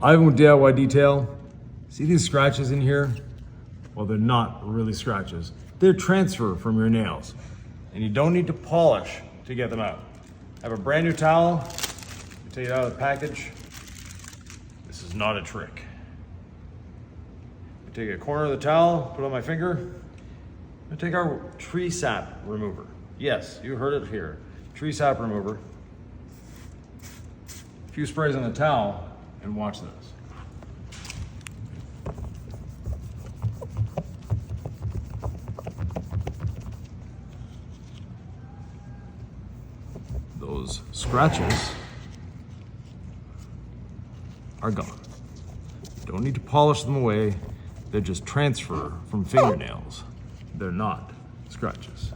Ivan with DIY Detail. See these scratches in here? Well, they're not really scratches. They're transfer from your nails. And you don't need to polish to get them out. I have a brand new towel. You take it out of the package. This is not a trick. I take a corner of the towel, put it on my finger. I take our tree sap remover. Yes, you heard it here. Tree sap remover. A few sprays on the towel, and watch this. Those scratches are gone. Don't need to polish them away. They're just transfer from fingernails. They're not scratches.